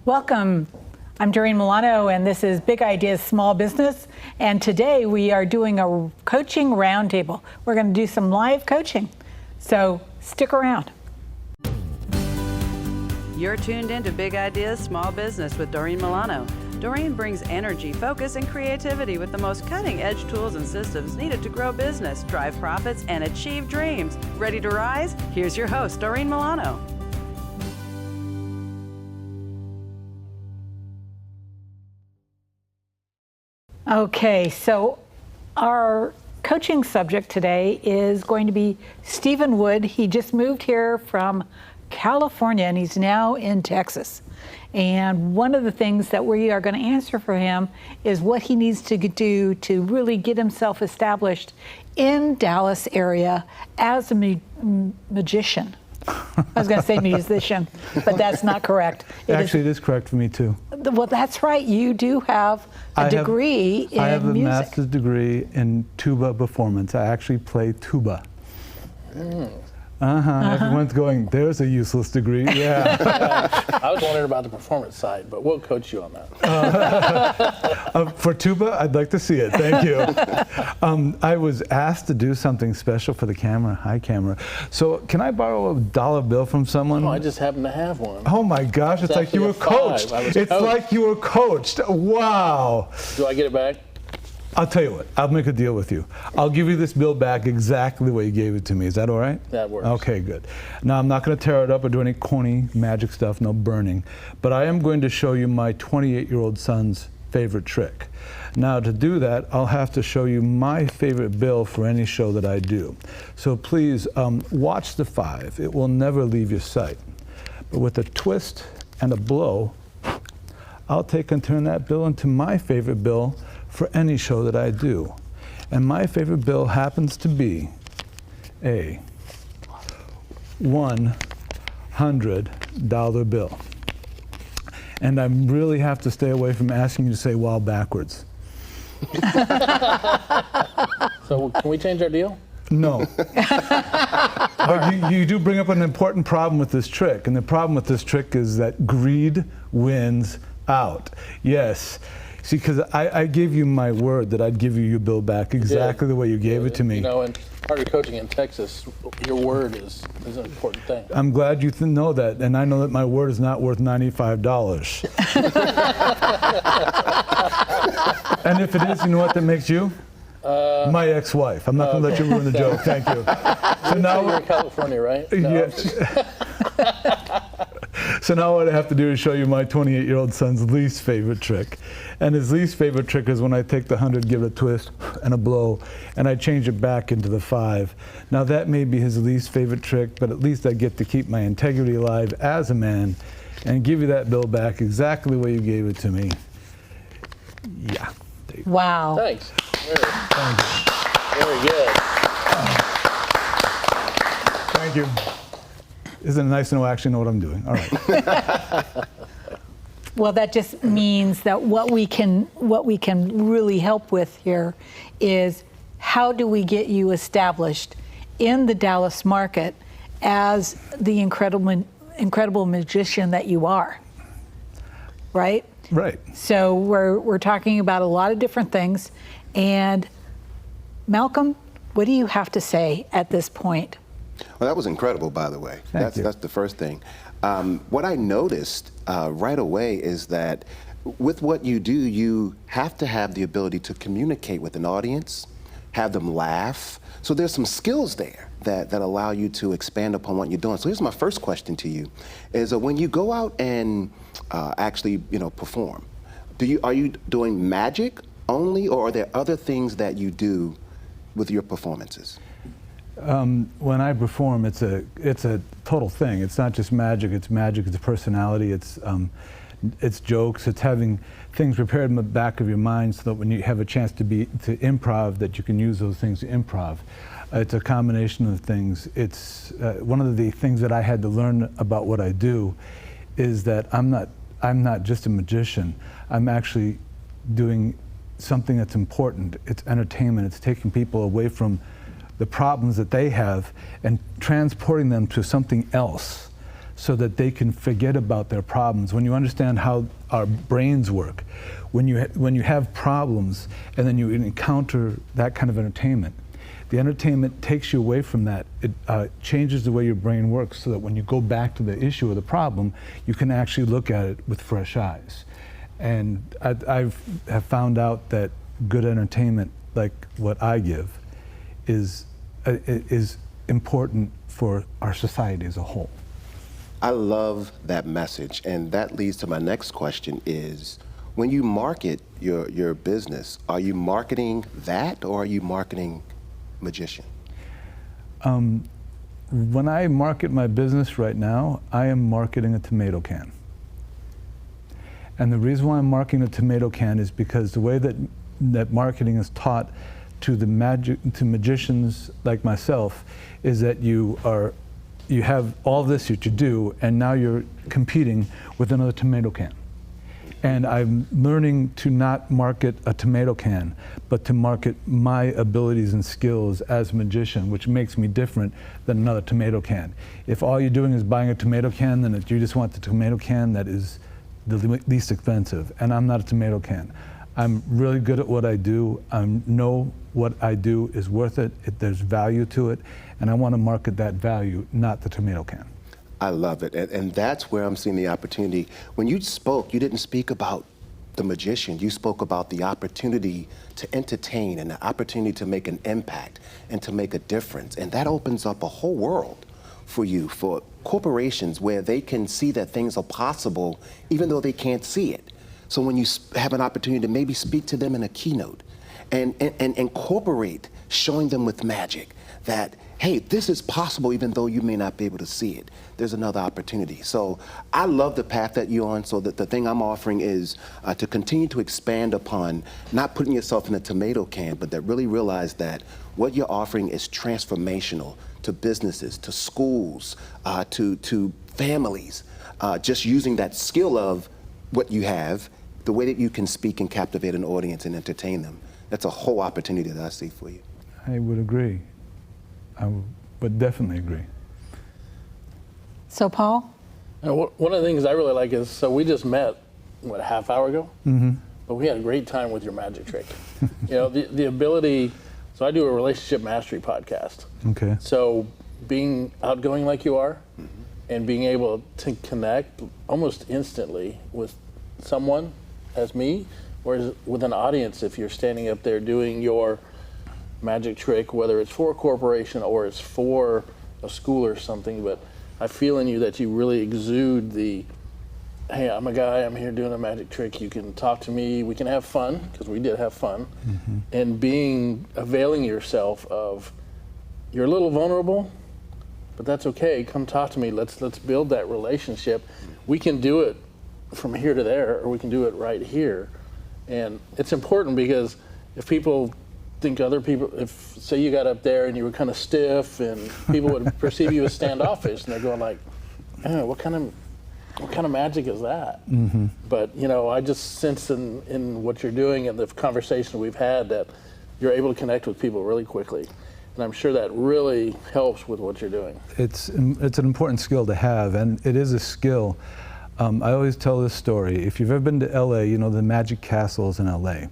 Welcome. I'm Doreen Milano, and this is Big Ideas Small Business. And today we are doing a coaching roundtable. We're going to do some live coaching. So stick around. You're tuned into Big Ideas Small Business with Doreen Milano. Doreen brings energy, focus, and creativity with the most cutting-edge tools and systems needed to grow business, drive profits, and achieve dreams. Ready to rise? Here's your host, Doreen Milano. Okay, so our coaching subject today is going to be Stephen Wood. He just moved here from California, and he's now in Texas. And one of the things that we are going to answer for him is what he needs to do to really get himself established in Dallas area as a magician. I was going to say musician, but that's not correct. Actually, it is correct for me too. Well, that's right. You do have a degree in music. I have a master's degree in tuba performance. I actually play tuba. Everyone's going, there's a useless degree. Yeah. I was wondering about the performance side, but we'll coach you on that. For tuba, I'd like to see it. Thank you. I was asked to do something special for the camera. Hi, camera. So can I borrow a dollar bill from someone? Oh, I just happen to have one. Oh my gosh, it's like you were coached. It's like you were coached. Wow. Do I get it back? I'll tell you what, I'll make a deal with you. I'll give you this bill back exactly the way you gave it to me. Is that all right? That works. Okay, good. Now, I'm not going to tear it up or do any corny magic stuff, no burning. But I am going to show you my 28-year-old son's favorite trick. Now, to do that, I'll have to show you my favorite bill for any show that I do. So please, watch the 5. It will never leave your sight. But with a twist and a blow, I'll take and turn that bill into my favorite bill for any show that I do. And my favorite bill happens to be a $100 bill. And I really have to stay away from asking you to say "wow" backwards. So can we change our deal? No. But you do bring up an important problem with this trick. And the problem with this trick is that greed wins out. Yes. See, because I gave you my word that I'd give you your bill back exactly the way you gave it to me. You know, and part of coaching in Texas, your word is an important thing. I'm glad you know that, and I know that my word is not worth $95. And if it is, you know what that makes you? My ex-wife. I'm not going to let you ruin the joke. Thank you. So now you're in California, right? No, yes. So now what I have to do is show you my 28-year-old son's least favorite trick. And his least favorite trick is when I take the 100, give it a twist and a blow, and I change it back into the 5. Now that may be his least favorite trick, but at least I get to keep my integrity alive as a man and give you that bill back exactly the way you gave it to me. Yeah. Wow. Thanks. Thank you. Very good. Thank you. Isn't it nice to know I actually know what I'm doing? All right. Well, that just means that what we can really help with here is how do we get you established in the Dallas market as the incredible magician that you are, right? Right. So we're talking about a lot of different things. And Malcolm, what do you have to say at this point? Well, that was incredible, by the way. Thank you. That's the first thing. What I noticed right away is that with what you do, you have to have the ability to communicate with an audience, have them laugh. So there's some skills there that allow you to expand upon what you're doing. So here's my first question to you: is when you go out and actually, perform, are you doing magic only, or are there other things that you do with your performances? When I perform, it's a total thing. It's not just magic. It's personality. It's jokes. It's having things prepared in the back of your mind so that when you have a chance to improv, that you can use those things to improv. It's a combination of things. It's one of the things that I had to learn about what I do is that I'm not just a magician. I'm actually doing something that's important. It's entertainment. It's taking people away from the problems that they have and transporting them to something else so that they can forget about their problems. When you understand how our brains work, when you have problems and then you encounter that kind of entertainment, the entertainment takes you away from that. It changes the way your brain works so that when you go back to the issue or the problem, you can actually look at it with fresh eyes. And I have found out that good entertainment, like what I give, is important for our society as a whole. I love that message, and that leads to my next question is, when you market your business, are you marketing that or are you marketing magician? When I market my business right now, I am marketing a tomato can. And the reason why I'm marketing a tomato can is because the way that marketing is taught to magicians like myself is that you have all this that you do, and now you're competing with another tomato can. And I'm learning to not market a tomato can, but to market my abilities and skills as a magician, which makes me different than another tomato can. If all you're doing is buying a tomato can, then you just want the tomato can that is the least expensive, and I'm not a tomato can. I'm really good at what I do. I know what I do is worth it. There's value to it, and I want to market that value, not the tomato can. I love it, and that's where I'm seeing the opportunity. When you spoke, you didn't speak about the magician. You spoke about the opportunity to entertain and the opportunity to make an impact and to make a difference, and that opens up a whole world for you, for corporations, where they can see that things are possible even though they can't see it. So when you have an opportunity to maybe speak to them in a keynote and incorporate showing them with magic that, hey, this is possible even though you may not be able to see it, there's another opportunity. So I love the path that you're on, so that the thing I'm offering is to continue to expand upon not putting yourself in a tomato can, but that really realize that what you're offering is transformational to businesses, to schools, to families, just using that skill of what you have, the way that you can speak and captivate an audience and entertain them. That's a whole opportunity that I see for you. I would agree. I would definitely agree. So, Paul? One of the things I really like is, so we just met, what, a half hour ago? Mm-hmm. But we had a great time with your magic trick. You know, the ability, so I do a relationship mastery podcast. Okay. So being outgoing like you are, and being able to connect almost instantly with someone as me, or with an audience if you're standing up there doing your magic trick, whether it's for a corporation or it's for a school or something, but I feel in you that you really exude the, hey, I'm a guy, I'm here doing a magic trick, you can talk to me, we can have fun, because we did have fun, and availing yourself of, you're a little vulnerable, but that's okay, come talk to me, let's build that relationship. We can do it from here to there, or we can do it right here. And it's important because if people think if say you got up there and you were kind of stiff and people would perceive you as standoffish, and they're going like, oh, what kind of magic is that? But you know, I just sense in what you're doing and the conversation we've had that you're able to connect with people really quickly. And I'm sure that really helps with what you're doing. It's an important skill to have, and it is a skill. I always tell this story. If you've ever been to LA, you know the Magic Castle's in LA.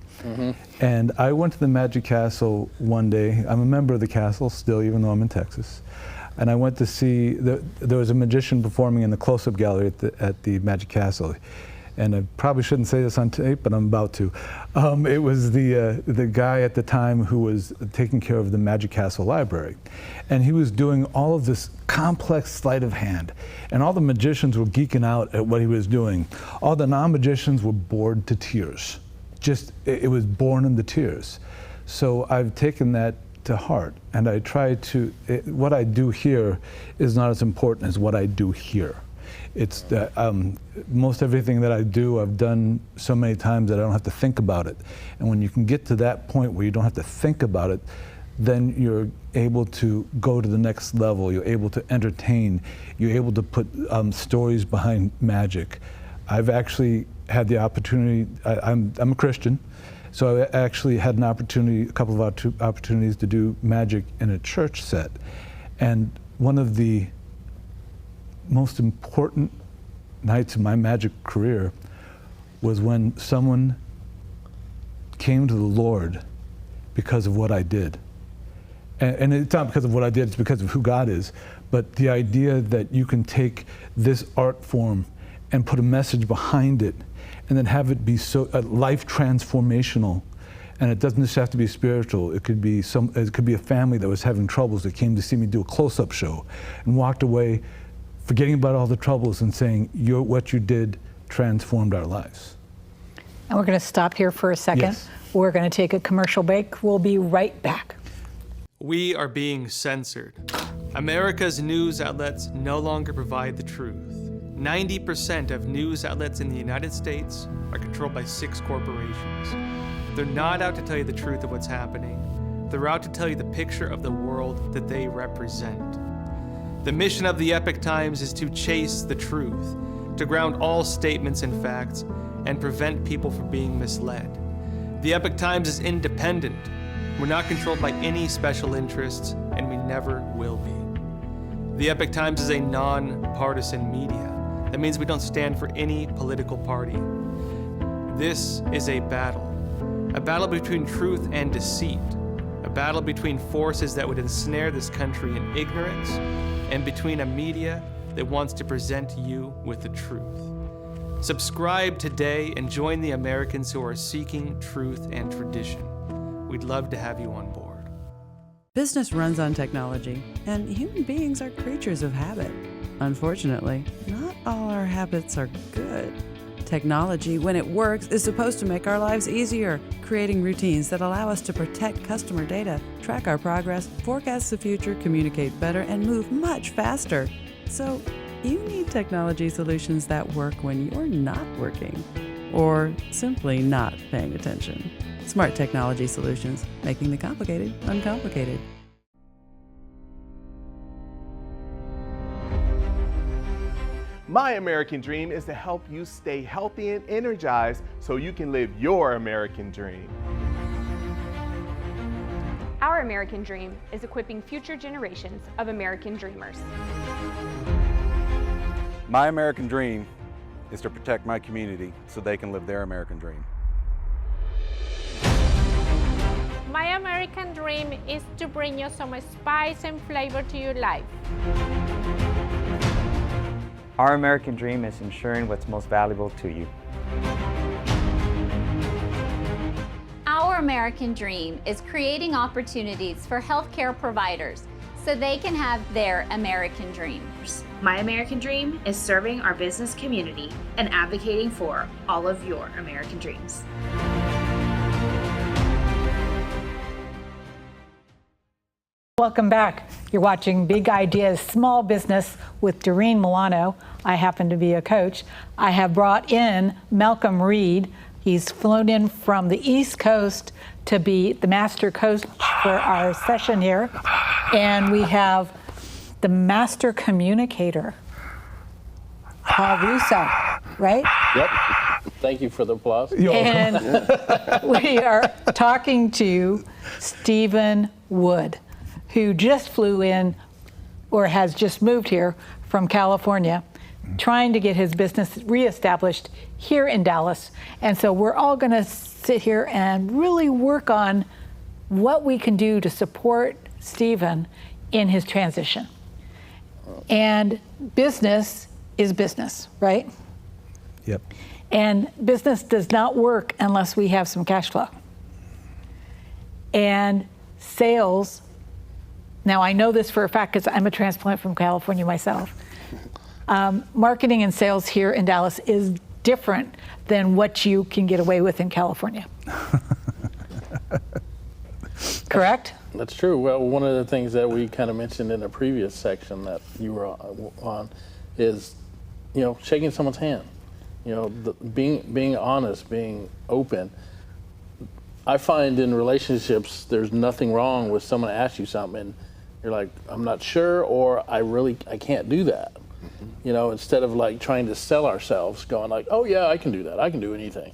And I went to the Magic Castle one day. I'm a member of the castle still, even though I'm in Texas. And I went to see, there was a magician performing in the close-up gallery at the Magic Castle. And I probably shouldn't say this on tape, but I'm about to. It was the guy at the time who was taking care of the Magic Castle library. And he was doing all of this complex sleight of hand. And all the magicians were geeking out at what he was doing. All the non-magicians were bored to tears. It was born into tears. So I've taken that to heart. And I try to, what I do here is not as important as what I do here. It's that most everything that I do, I've done so many times that I don't have to think about it. And when you can get to that point where you don't have to think about it, then you're able to go to the next level. You're able to entertain. You're able to put stories behind magic. I've actually had the opportunity, I'm a Christian, so I actually had an opportunity, a couple of opportunities to do magic in a church set. And one of the most important nights of my magic career was when someone came to the Lord because of what I did. And it's not because of what I did, it's because of who God is. But the idea that you can take this art form and put a message behind it and then have it be so life transformational. And it doesn't just have to be spiritual. It could be a family that was having troubles that came to see me do a close-up show and walked away forgetting about all the troubles and saying, what you did transformed our lives. And we're going to stop here for a second. Yes. We're going to take a commercial break. We'll be right back. We are being censored. America's news outlets no longer provide the truth. 90% of news outlets in the United States are controlled by 6 corporations. They're not out to tell you the truth of what's happening. They're out to tell you the picture of the world that they represent. The mission of the Epoch Times is to chase the truth, to ground all statements in facts, and prevent people from being misled. The Epoch Times is independent. We're not controlled by any special interests, and we never will be. The Epoch Times is a non-partisan media. That means we don't stand for any political party. This is a battle between truth and deceit, a battle between forces that would ensnare this country in ignorance, and between a media that wants to present you with the truth. Subscribe today and join the Americans who are seeking truth and tradition. We'd love to have you on board. Business runs on technology, and human beings are creatures of habit. Unfortunately, not all our habits are good. Technology, when it works, is supposed to make our lives easier, creating routines that allow us to protect customer data, track our progress, forecast the future, communicate better, and move much faster. So, you need technology solutions that work when you're not working, or simply not paying attention. Smart technology solutions, making the complicated uncomplicated. My American dream is to help you stay healthy and energized so you can live your American dream. Our American dream is equipping future generations of American dreamers. My American dream is to protect my community so they can live their American dream. My American dream is to bring you some spice and flavor to your life. Our American dream is ensuring what's most valuable to you. Our American dream is creating opportunities for healthcare providers so they can have their American dreams. My American dream is serving our business community and advocating for all of your American dreams. Welcome back. You're watching Big Ideas Small Business with Doreen Milano. I happen to be a coach. I have brought in Malcolm Reid. He's flown in from the East Coast to be the master coach for our session here. And we have the master communicator, Paul Russo, right? Yep. Thank you for the applause. And we are talking to Stephen Wood, who just flew in or has just moved here from California, trying to get his business reestablished here in Dallas. And so we're all going to sit here and really work on what we can do to support Stephen in his transition. And business is business, right? Yep. And business does not work unless we have some cash flow. And sales, now I know this for a fact because I'm a transplant from California myself. Marketing and sales here in Dallas is different than what you can get away with in California. Correct? That's true. Well, one of the things that we kind of mentioned in a previous section that you were on is, shaking someone's hand. Being honest, being open. I find in relationships there's nothing wrong with someone asks you something and you're like, I'm not sure, or I can't do that. Instead of like trying to sell ourselves, going like, oh yeah, I can do that. I can do anything.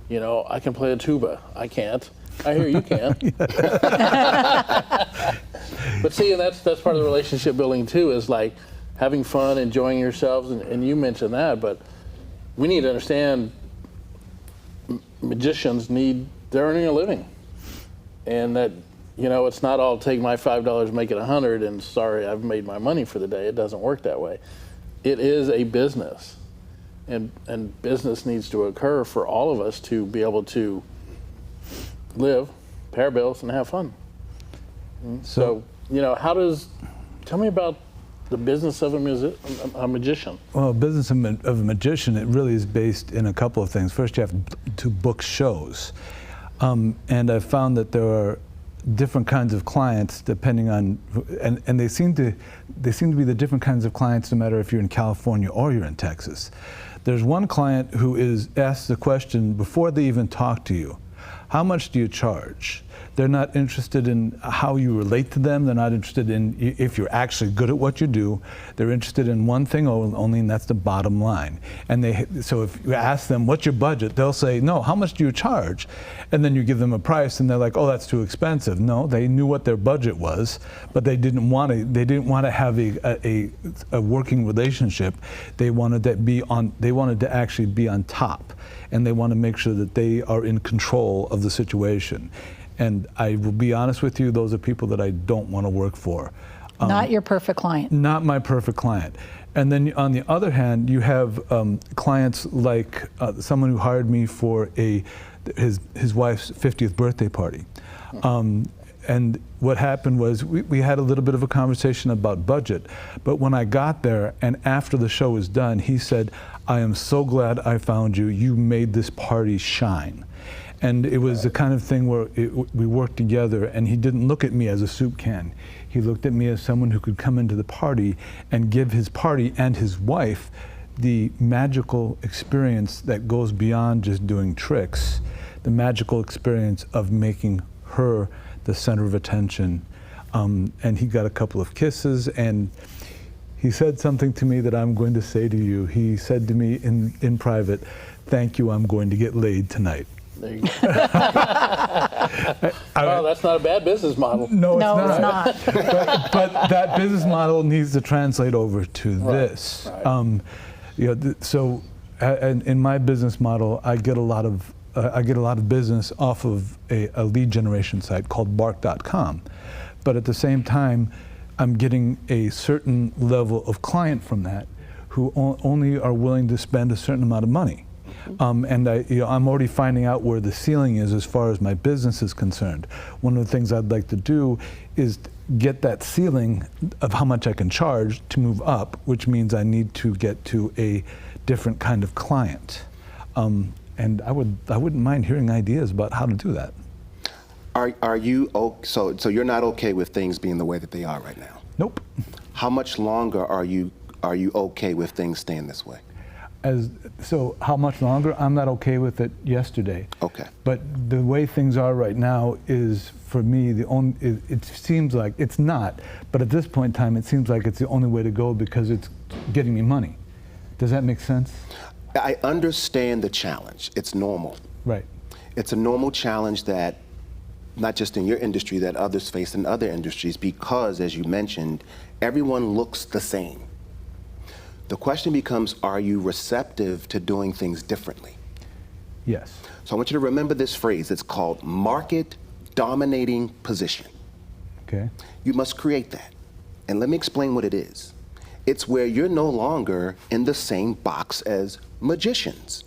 Yeah. I can play a tuba. I can't. I hear you can. But see, and that's part of the relationship building too, is like having fun, enjoying yourselves, and you mentioned that, but we need to understand magicians they're earning a living. And that, it's not all take my $5, make it 100, and sorry, I've made my money for the day. It doesn't work that way. It is a business, and business needs to occur for all of us to be able to live, pay our bills, and have fun. So, tell me about the business of a magician. Well, business of a magician, it really is based in a couple of things. First, you have to book shows. And I've found that there are different kinds of clients depending on, and they seem to be the different kinds of clients no matter if you're in California or you're in Texas. There's one client who is asked the question before they even talk to you, how much do you charge? They're not interested in how you relate to them. They're not interested in if you're actually good at what you do. They're interested in one thing only, and that's the bottom line. And so if you ask them, what's your budget? They'll say, no, how much do you charge? And then you give them a price, and they're like, oh, that's too expensive. No, they knew what their budget was, but they didn't want to have a working relationship. They wanted to actually be on top, and they want to make sure that they are in control of the situation. And I will be honest with you, those are people that I don't want to work for. Not your perfect client. Not my perfect client. And then on the other hand, you have clients like someone who hired me for his wife's 50th birthday party. And what happened was we had a little bit of a conversation about budget. But when I got there and after the show was done, he said, I am so glad I found you. You made this party shine. And it was the kind of thing where we worked together, and he didn't look at me as a soup can. He looked at me as someone who could come into the party and give his party and his wife the magical experience that goes beyond just doing tricks, the magical experience of making her the center of attention. And he got a couple of kisses, and he said something to me that I'm going to say to you. He said to me in private, thank you, I'm going to get laid tonight. There you go. Well, that's not a bad business model. No, it's not. But that business model needs to translate over to this. Right. So in my business model, I get a lot of business off of a lead generation site called bark.com. But at the same time, I'm getting a certain level of client from that who only are willing to spend a certain amount of money. And I'm already finding out where the ceiling is as far as my business is concerned. One of the things I'd like to do is get that ceiling of how much I can charge to move up, which means I need to get to a different kind of client. And I wouldn't mind hearing ideas about how to do that. Are you so you're not okay with things being the way that they are right now? Nope. How much longer are you okay with things staying this way? So how much longer? I'm not okay with it yesterday. Okay. But the way things are right now is, for me, it seems like, it's not, but at this point in time, it seems like it's the only way to go because it's getting me money. Does that make sense? I understand the challenge. It's normal. Right. It's a normal challenge that, not just in your industry, that others face in other industries because, as you mentioned, everyone looks the same. The question becomes, are you receptive to doing things differently? Yes. So I want you to remember this phrase. It's called market dominating position. Okay. You must create that. And let me explain what it is. It's where you're no longer in the same box as magicians.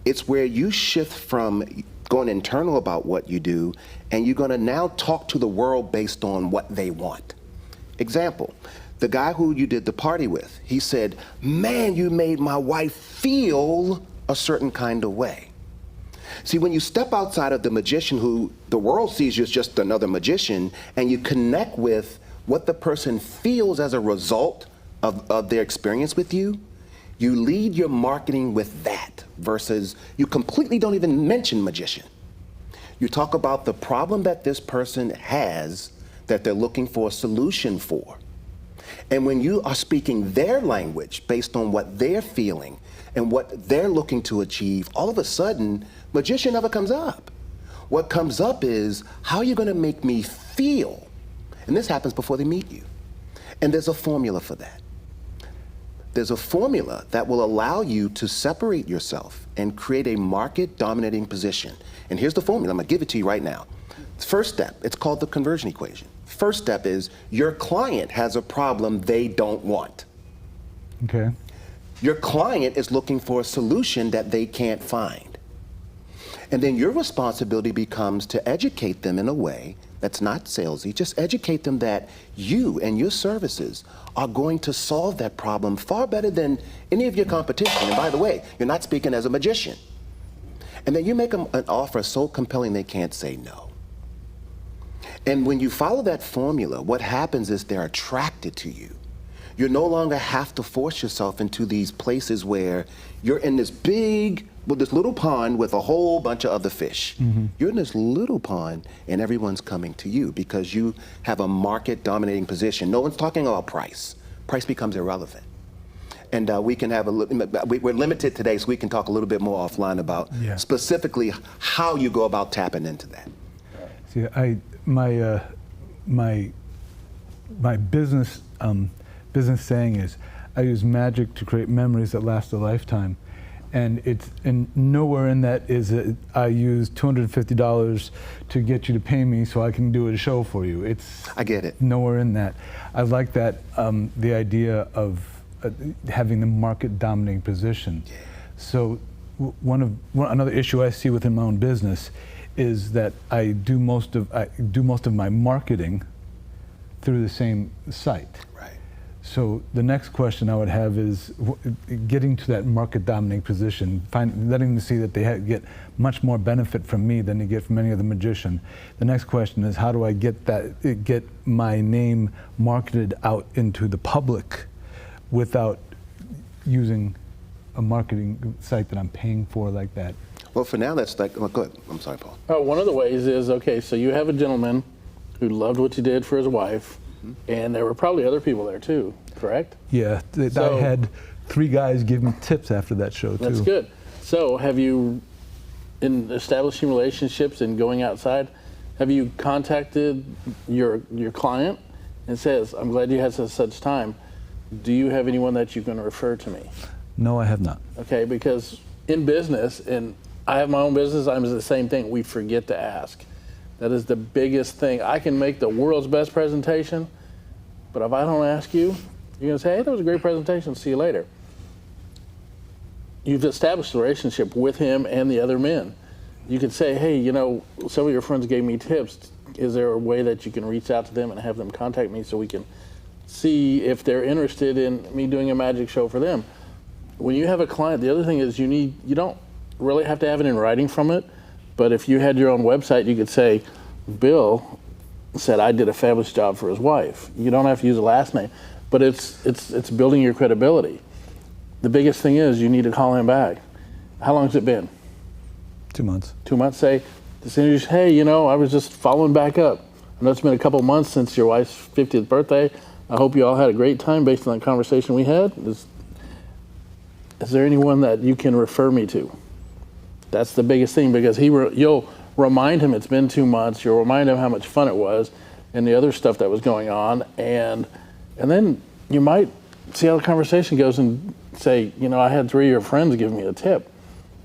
It's where you shift from going internal about what you do, and you're going to now talk to the world based on what they want. Example. The guy who you did the party with, he said, man, you made my wife feel a certain kind of way. See, when you step outside of the magician who the world sees you as just another magician, and you connect with what the person feels as a result of their experience with you, you lead your marketing with that versus you completely don't even mention magician. You talk about the problem that this person has that they're looking for a solution for. And when you are speaking their language based on what they're feeling and what they're looking to achieve, all of a sudden, magician never comes up. What comes up is, how are you going to make me feel? And this happens before they meet you. And there's a formula for that. there's a formula that will allow you to separate yourself and create a market dominating position. And here's the formula. I'm going to give it to you right now. First step, it's called the conversion equation. First step is your client has a problem they don't want. Okay. Your client is looking for a solution that they can't find. And then your responsibility becomes to educate them in a way that's not salesy. Just educate them that you and your services are going to solve that problem far better than any of your competition. And by the way, you're not speaking as a magician. And then you make them an offer so compelling they can't say no. And when you follow that formula, what happens is they're attracted to you. You no longer have to force yourself into these places where you're in this this little pond with a whole bunch of other fish. Mm-hmm. You're in this little pond and everyone's coming to you because you have a market dominating position. No one's talking about price. Price becomes irrelevant. And we can have we're limited today, so we can talk a little bit more offline about specifically how you go about tapping into that. See, my business saying is, I use magic to create memories that last a lifetime, and nowhere in that is I use $250 to get you to pay me so I can do a show for you. I get it. Nowhere in that. I like that the idea of having the market dominating position. Yeah. So another issue I see within my own business is that I do most of my marketing through the same site. Right. So the next question I would have is getting to that market dominating position, letting them see that they get much more benefit from me than they get from any other magician. The next question is, how do I get my name marketed out into the public without using a marketing site that I'm paying for like that? Well, for now, that's like, good. I'm sorry, Paul. One of the ways is, okay, so you have a gentleman who loved what you did for his wife, and there were probably other people there too, correct? Yeah, I had 3 guys give me tips after that show too. That's good. So have you, in establishing relationships and going outside, have you contacted your client and says, I'm glad you had such time. Do you have anyone that you can refer to me? No, I have not. Okay, because in business, and I have my own business, I'm the same thing. We forget to ask. That is the biggest thing. I can make the world's best presentation, but if I don't ask you, you're going to say, hey, that was a great presentation, see you later. You've established a relationship with him and the other men. You could say, hey, you know, some of your friends gave me tips. Is there a way that you can reach out to them and have them contact me so we can see if they're interested in me doing a magic show for them? When you have a client, the other thing is you don't really have to have it in writing from it, but if you had your own website, you could say, Bill said I did a fabulous job for his wife. You don't have to use a last name, but it's building your credibility. The biggest thing is you need to call him back. How long has it been? 2 months. 2 months, say, hey, you know, I was just following back up. I know it's been a couple months since your wife's 50th birthday. I hope you all had a great time based on the conversation we had. Is there anyone that you can refer me to? That's the biggest thing, because you'll remind him it's been 2 months. You'll remind him how much fun it was and the other stuff that was going on. And then you might see how the conversation goes and say, you know, I had 3 of your friends give me a tip.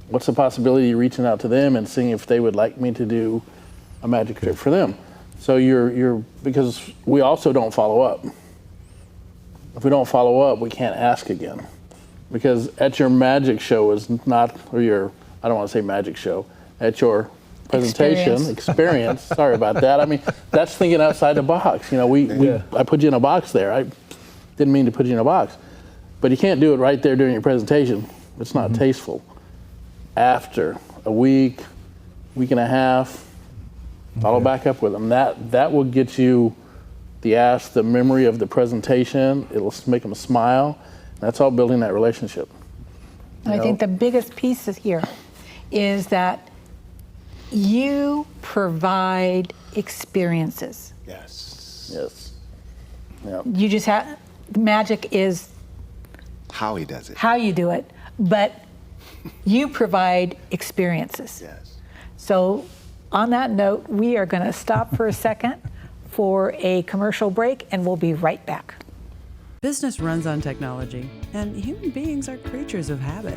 What's the possibility of reaching out to them and seeing if they would like me to do a magic trick for them? So because we also don't follow up. If we don't follow up, we can't ask again. Because at your magic show is not, or your, I don't want to say magic show, at your presentation, experience, sorry about that. I mean, that's thinking outside the box. You know, I put you in a box there. I didn't mean to put you in a box. But you can't do it right there during your presentation. It's not tasteful. After a week and a half, follow back up with them. That will get you the memory of the presentation. It'll make them smile. That's all building that relationship. And I think the biggest piece here is that you provide experiences. Yes. Yes. Yeah. You just have, magic is how he does it. How you do it, but you provide experiences. Yes. So on that note, we are going to stop for a second for a commercial break, and we'll be right back. Business runs on technology, and human beings are creatures of habit.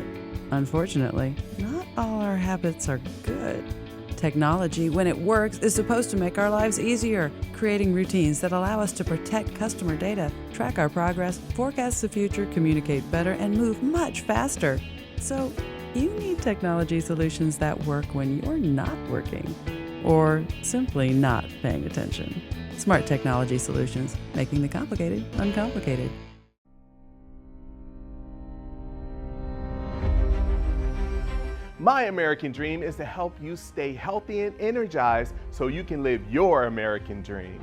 Unfortunately, not all our habits are good. Technology, when it works, is supposed to make our lives easier, creating routines that allow us to protect customer data, track our progress, forecast the future, communicate better, and move much faster. So, you need technology solutions that work when you're not working, or simply not paying attention. Smart technology solutions, making the complicated uncomplicated. My American dream is to help you stay healthy and energized so you can live your American dream.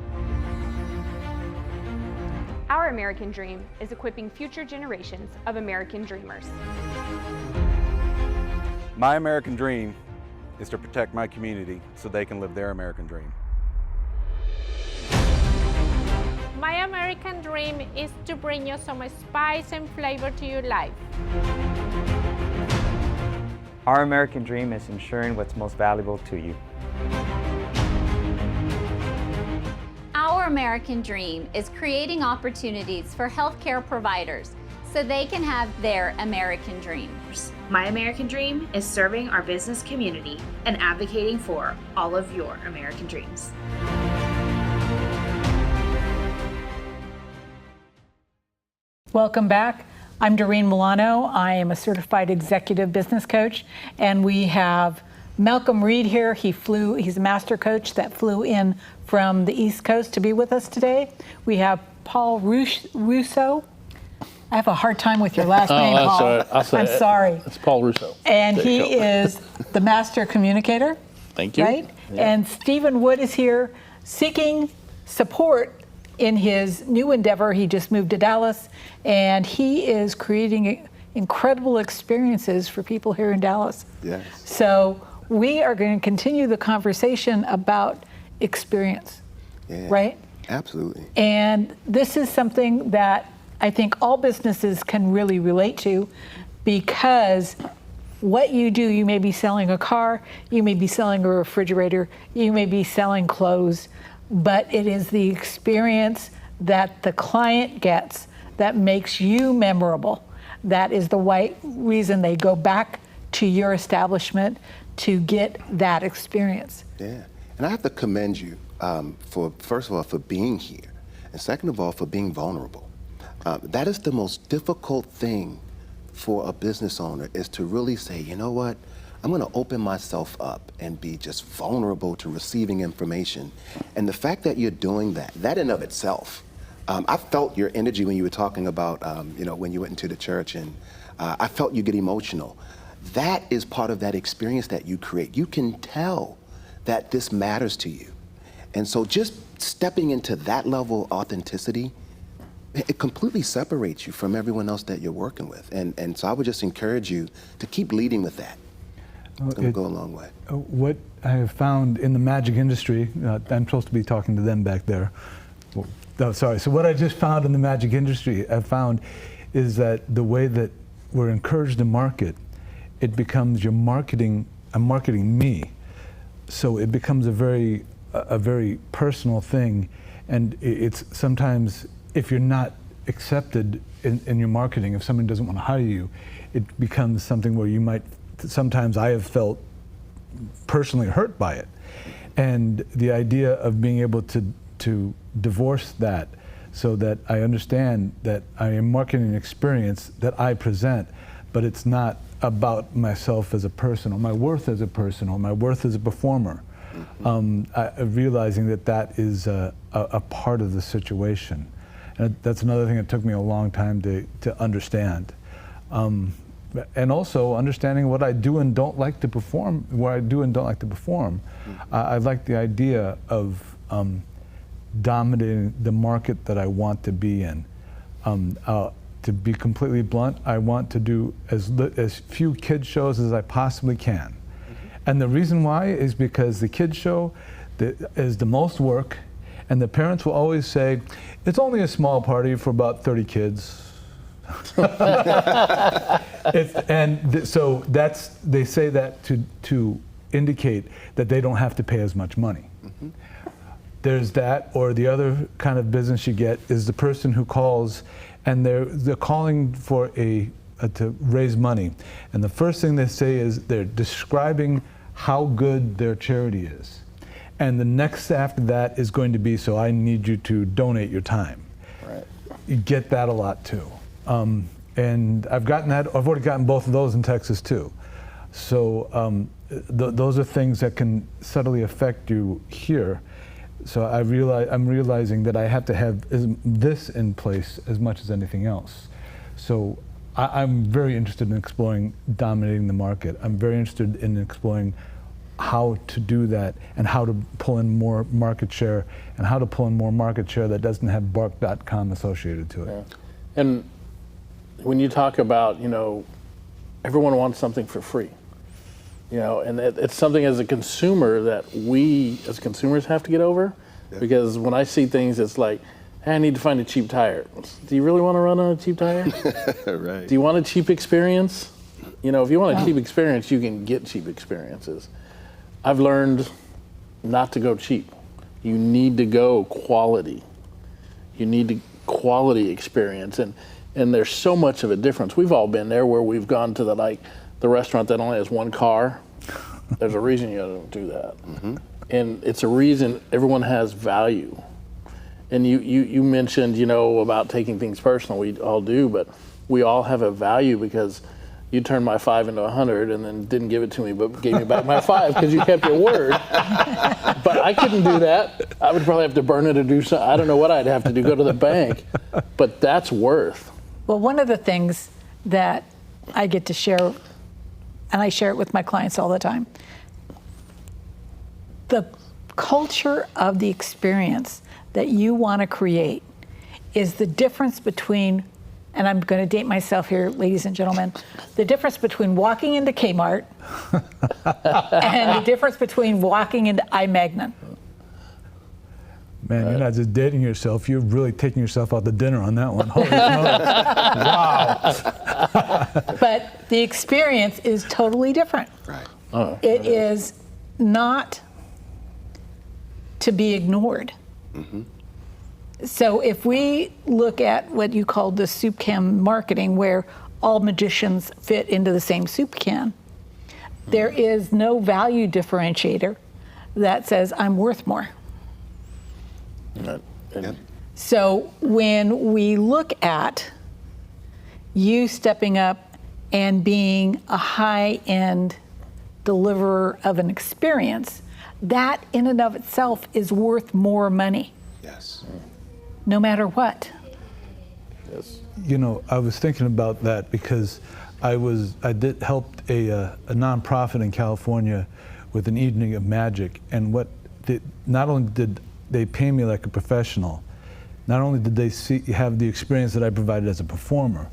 Our American dream is equipping future generations of American dreamers. My American dream is to protect my community so they can live their American dream. My American dream is to bring you some spice and flavor to your life. Our American dream is ensuring what's most valuable to you. Our American dream is creating opportunities for healthcare providers so they can have their American dreams. My American dream is serving our business community and advocating for all of your American dreams. Welcome back. I'm Doreen Milano. I am a certified executive business coach, and we have Malcolm Reid here. He's a master coach that flew in from the East Coast to be with us today. We have Paul Russo. I have a hard time with your last name, Paul. I'm sorry. It's Paul Russo. And he is the master communicator. Thank you. Right? Yeah. And Stephen Wood is here seeking support in his new endeavor. He just moved to Dallas, and he is creating incredible experiences for people here in Dallas. Yes. So we are going to continue the conversation about experience, right? Absolutely. And this is something that I think all businesses can really relate to, because what you do, you may be selling a car, you may be selling a refrigerator, you may be selling clothes, but it is the experience that the client gets that makes you memorable. That is the reason they go back to your establishment to get that experience. Yeah, and I have to commend you for, first of all, for being here, and second of all, for being vulnerable. That is the most difficult thing for a business owner, is to really say, you know what, I'm going to open myself up and be just vulnerable to receiving information. And the fact that you're doing that, that in of itself, I felt your energy when you were talking about, when you went into the church, and I felt you get emotional. That is part of that experience that you create. You can tell that this matters to you. And so just stepping into that level of authenticity, it completely separates you from everyone else that you're working with. And so I would just encourage you to keep leading with that. It's going to go a long way. What I have found in the magic industry, I'm supposed to be talking to them back there. No, sorry. So what I just found in the magic industry, I found is that the way that we're encouraged to market, it becomes I'm marketing me. So it becomes a very personal thing. And it's sometimes, if you're not accepted in your marketing, if somebody doesn't want to hire you, it becomes something where you might, sometimes I have felt personally hurt by it. And the idea of being able to divorce that, so that I understand that I am marketing an experience that I present, but it's not about myself as a person, or my worth as a person, or my worth as a performer. Realizing that is a part of the situation. And that's another thing that took me a long time to understand. And also understanding what I do and don't like to perform, where I do and don't like to perform. I like the idea of dominating the market that I want to be in. To be completely blunt, I want to do as few kids shows as I possibly can. And the reason why is because the kids show is the most work, and the parents will always say, it's only a small party for about 30 kids. So they say that to indicate that they don't have to pay as much money. There's that, or the other kind of business you get is the person who calls and they're calling for to raise money. And the first thing they say is they're describing how good their charity is. And the next after that is going to be, so I need you to donate your time. Right. You get that a lot too. And I've already gotten both of those in Texas too. So those are things that can subtly affect you here. So I'm realizing that I have to have this in place as much as anything else. So I'm very interested in exploring dominating the market. I'm very interested in exploring how to do that and how to pull in more market share and how to pull in more market share that doesn't have bark.com associated to it. Yeah. And when you talk about, everyone wants something for free, and it's something as a consumer that we as consumers have to get over. Yeah. Because when I see things, it's like, hey, I need to find a cheap tire. Do you really want to run on a cheap tire? Right. Do you want a cheap experience? If you want a cheap experience, you can get cheap experiences. I've learned not to go cheap. You need to go quality. You need to quality experience, and there's so much of a difference. We've all been there where we've gone to the restaurant that only has one car. There's a reason you don't do that. Mm-hmm. And it's a reason everyone has value. And you mentioned, about taking things personal. We all do, but we all have a value because you turned my 5 into 100 and then didn't give it to me, but gave me back my 5 because you kept your word. But I couldn't do that. I would probably have to burn it or do something. I don't know what I'd have to do, go to the bank. But that's worth. Well, one of the things that I get to share, and I share it with my clients all the time, the culture of the experience that you want to create is the difference between, and I'm going to date myself here, ladies and gentlemen, the difference between walking into Kmart and the difference between walking into iMagnon. Man, you're not just dating yourself, you're really taking yourself out to dinner on that one. Holy smokes. Wow. But the experience is totally different. Right. It is not to be ignored. Mm-hmm. So if we look at what you call the soup can marketing, where all magicians fit into the same soup can, there is no value differentiator that says I'm worth more. So when we look at you stepping up and being a high-end deliverer of an experience, that in and of itself is worth more money. Yes. No matter what. Yes. I was thinking about that because I helped a nonprofit in California with an evening of magic, and not only did they pay me like a professional, not only did they have the experience that I provided as a performer,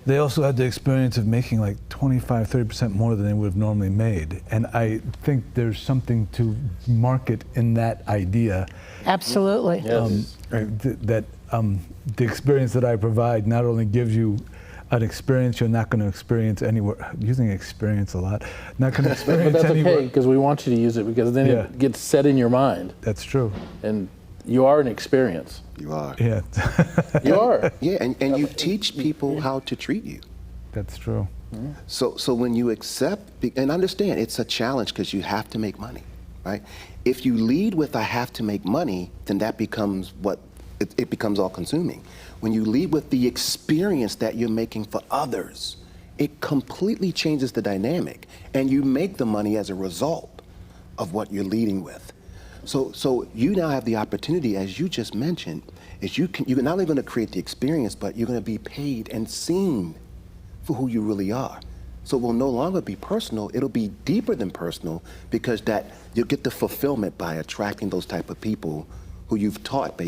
they also had the experience of making like 25-30% more than they would have normally made. And I think there's something to market in that idea. Absolutely. Yes. The experience that I provide not only gives you an experience you're not going to experience anywhere. Using experience a lot. Not going to experience but that's anywhere. okay, because we want you to use it, because then it gets set in your mind. That's true. And you are an experience. You are. Yeah. You are. Yeah, and you teach people how to treat you. That's true. Mm-hmm. So when you accept, and understand, it's a challenge because you have to make money, right? If you lead with I have to make money, then that becomes it becomes all consuming. When you lead with the experience that you're making for others, it completely changes the dynamic, and you make the money as a result of what you're leading with. So you now have the opportunity, as you just mentioned, you're not only going to create the experience, but you're going to be paid and seen for who you really are. So it will no longer be personal, it'll be deeper than personal, because you'll get the fulfillment by attracting those type of people who you've taught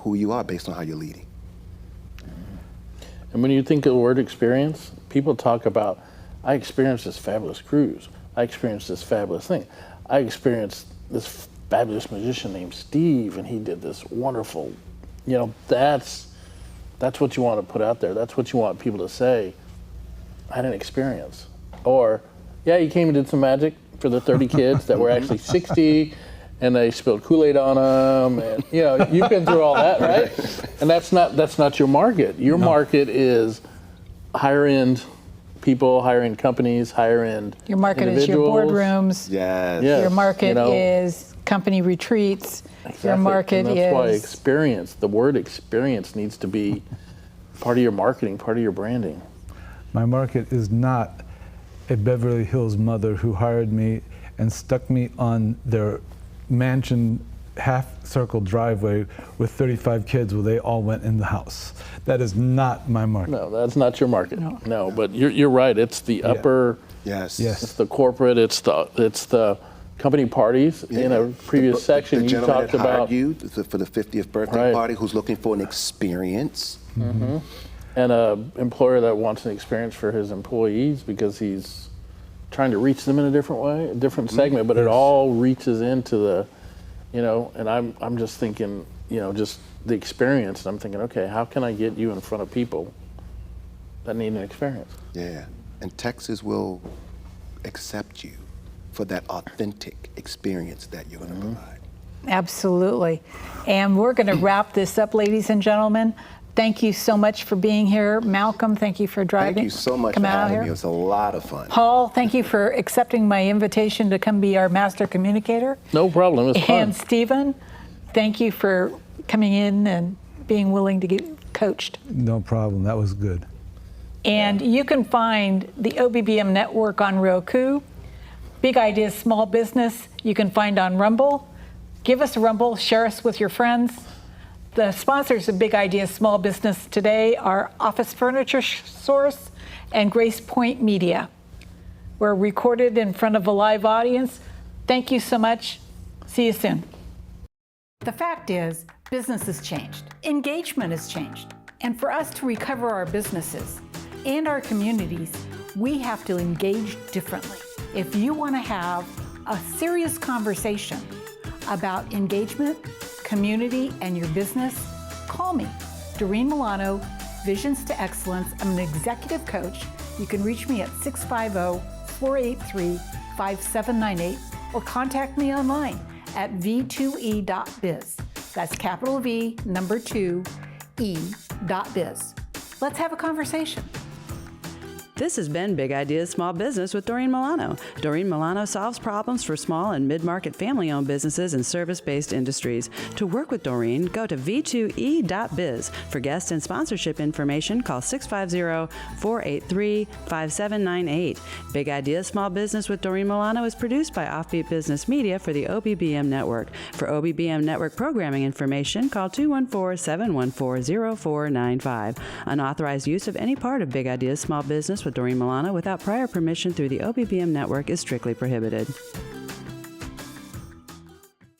who you are based on how you're leading. And when you think of the word experience, people talk about, I experienced this fabulous cruise. I experienced this fabulous thing. I experienced this fabulous magician named Steve, and he did this wonderful, that's what you want to put out there. That's what you want people to say. I had an experience. Or, yeah, you came and did some magic for the 30 kids that were actually 60, and they spilled Kool-Aid on them, and you know, you've been through all that, right? And that's not your market. Your market is higher end people, higher end companies, higher end Your market is your boardrooms. Yes. Your market is company retreats. Exactly. Your market and that's why is experience. The word experience needs to be part of your marketing, part of your branding. My market is not a Beverly Hills mother who hired me and stuck me on their mansion half-circle driveway with 35 kids where they all went in the house. That is not my market. No, that's not your market. No, but you're right. It's the upper. Yes. It's the corporate. It's the company parties. In a previous section, you talked about you for the 50th birthday party who's looking for an experience. Mm-hmm. And an employer that wants an experience for his employees because he's trying to reach them in a different way, a different segment, but it all reaches into the, you know, and I'm just thinking, you know, just the experience. And I'm thinking, okay, how can I get you in front of people that need an experience? Yeah, and Texas will accept you for that authentic experience that you're going to provide. Absolutely. And we're going to wrap this up, ladies and gentlemen. Thank you so much for being here. Malcolm, thank you for driving. Thank you so much for having me. It was a lot of fun. Paul, thank you for accepting my invitation to come be our master communicator. No problem. It's fun. And Stephen, thank you for coming in and being willing to get coached. No problem. That was good. And you can find the OBBM network on Roku. Big Ideas Small Business you can find on Rumble. Give us a Rumble. Share us with your friends. The sponsors of Big Ideas Small Business today are Office Furniture Source and Grace Point Media. We're recorded in front of a live audience. Thank you so much. See you soon. The fact is, business has changed. Engagement has changed. And for us to recover our businesses and our communities, we have to engage differently. If you want to have a serious conversation about engagement, community, and your business, call me, Doreen Milano, Visions to Excellence. I'm an executive coach. You can reach me at 650-483-5798 or contact me online at v2e.biz. That's capital V, number 2, e.biz. Let's have a conversation. This has been Big Ideas Small Business with Doreen Milano. Doreen Milano solves problems for small and mid-market family-owned businesses and service-based industries. To work with Doreen, go to v2e.biz. For guest and sponsorship information, call 650-483-5798. Big Ideas Small Business with Doreen Milano is produced by Offbeat Business Media for the OBBM Network. For OBBM Network programming information, call 214-714-0495. Unauthorized use of any part of Big Ideas Small Business with Doreen Milano without prior permission through the OBBM network is strictly prohibited.